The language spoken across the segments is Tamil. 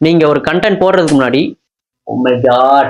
நீங்க ஒரு கண்டென்ட் போடுறதுக்கு முன்னாடி oh my god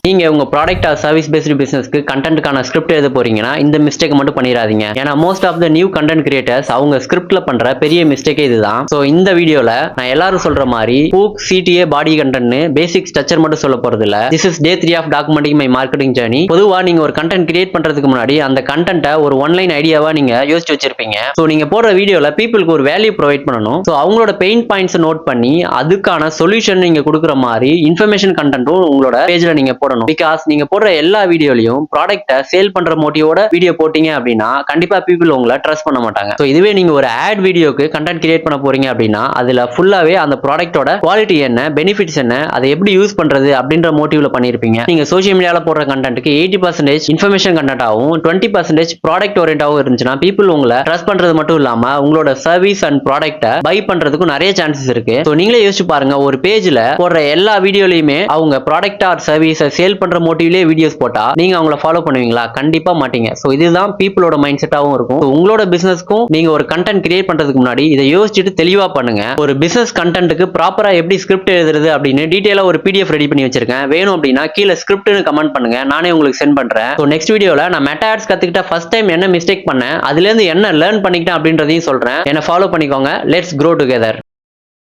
நீங்க உங்க ப்ராடக்ட் ஆர் சர்வீஸ் பேஸ்டு பிசினஸ்க்கு கண்டென்ட்கான ஸ்கிரிப்ட் எழுத போறீங்கன்னா இந்த மிஸ்டேக் மட்டும் பண்ணிடாதீங்க. ஏன்னா most of the new content creators அவங்க ஸ்கிரிப்ட்ல பண்ற பெரிய மிஸ்டேக்கே இதுதான். சோ இந்த வீடியோல நான் எல்லாரும் சொல்ற மாதிரி ஹூக், சிடிஏ, பாடி கண்டென்ட்னு பேசிக் ஸ்ட்ரக்சர் மட்டும் சொல்ல போறது இல்ல. This is day 3 of documenting my marketing journey. பொதுவா நீங்க ஒரு கண்டென்ட் கிரியேட் பண்றதுக்கு முன்னாடி அந்த கண்டென்ட்டை ஒரு ஒன்லைன் ஐடியாவா நீங்க யோசிச்சு வச்சிருப்பீங்க. சோ நீங்க போடுற வீடியோல பீப்புளுக்கு ஒரு வேல்யூ ப்ரொவைட் பண்ணணும். சோ அவங்களோட பெயின் பாயிண்ட்ஸ் நோட் பண்ணி அதுக்கான சொல்யூஷன் நீங்க கொடுக்குற மாதிரி இன்ஃபர்மேஷன் கண்டென்ட்டும் உங்களோட பேஜ்ல நீங்க போடணும். பிகாஸ் நீங்க போடுற எல்லா வீடியோலயும் ப்ராடக்ட்டை சேல் பண்ற மோட்டிவோட வீடியோ போட்டீங்க அப்படின்னா கண்டிப்பா பீப்புள் உங்களை ட்ரஸ்ட் பண்ண மாட்டாங்க. சோ இதுவே நீங்க ஒரு ஆட் வீடியோக்கு கண்டென்ட் கிரியேட் பண்ண போறீங்க அப்படின்னா அதுல ஃபுல்லாவே அந்த ப்ராடக்ட்டோட குவாலிட்டி என்ன, பெனிஃபிட்ஸ் என்ன, அதை எப்படி யூஸ் பண்றது அப்படின்ற மோட்டிவ்ல பண்ணிருப்பீங்க. நீங்க சோஷியல் மீடியால போடுற கண்டென்ட்க்கு 80% இன்ஃபர்மேஷன் கண்டென்ட்டாவும் 20% ப்ராடக்ட் ஓரியன்டாவும் இருந்துச்சுன்னா பீப்புள் உங்களை ட்ரஸ்ட் பண்றது மட்டும் இல்லாம உங்களோட சர்வீஸ் அண்ட் ப்ராடக்ட்டை பை பண்றதுக்கும் நிறைய சான்சஸ் இருக்கு. சோ நீங்களே யோசிச்சு பாருங்க, ஒரு பேஜ்ல போடுற எல்லா வீடியோலயுமே அவங்க ப்ராடக்ட் ஆர் சர்வீஸை சேல் பண்ற மோட்டிவ்லயே வீடியோஸ் போட்டா நீங்க அவங்கள ஃபாலோ பண்ணுவீங்களா? கண்டிப்பா மாட்டீங்க. சோ இதுதான் பீப்புளோட மைண்ட் செட்டாவும் இருக்கும். உங்களோட பிசினஸ்க்கும் நீங்க ஒரு கண்டென்ட் கிரியேட் பண்றதுக்கு முன்னாடி இதை யோசிச்சுட்டு தெளிவா பண்ணுங்க. ஒரு பிசினஸ் கண்டென்ட்க்கு ப்ராப்பரா எப்படி ஸ்கிரிப்ட் எழுதுறது அப்படின்னு டீடைலா ஒரு PDF ரெடி பண்ணி வச்சிருக்கேன். வேணும் அப்படின்னா கீழே ஸ்கிரிப்ட்னு கமெண்ட் பண்ணுங்க, நானே உங்களுக்கு சென்ட் பண்றேன். சோ நெக்ஸ்ட் வீடியோல நான் மெட்டா ஆட்ஸ் கத்துக்கிட்ட ஃபர்ஸ்ட் டைம் என்ன மிஸ்டேக் பண்ணேன், அதுல இருந்து என்ன லேர்ன் பண்ணிக்கிட்டேன் அப்படின்றதையும் சொல்றேன். என்ன ஃபாலோ பண்ணிக்கோங்க. Let's grow together.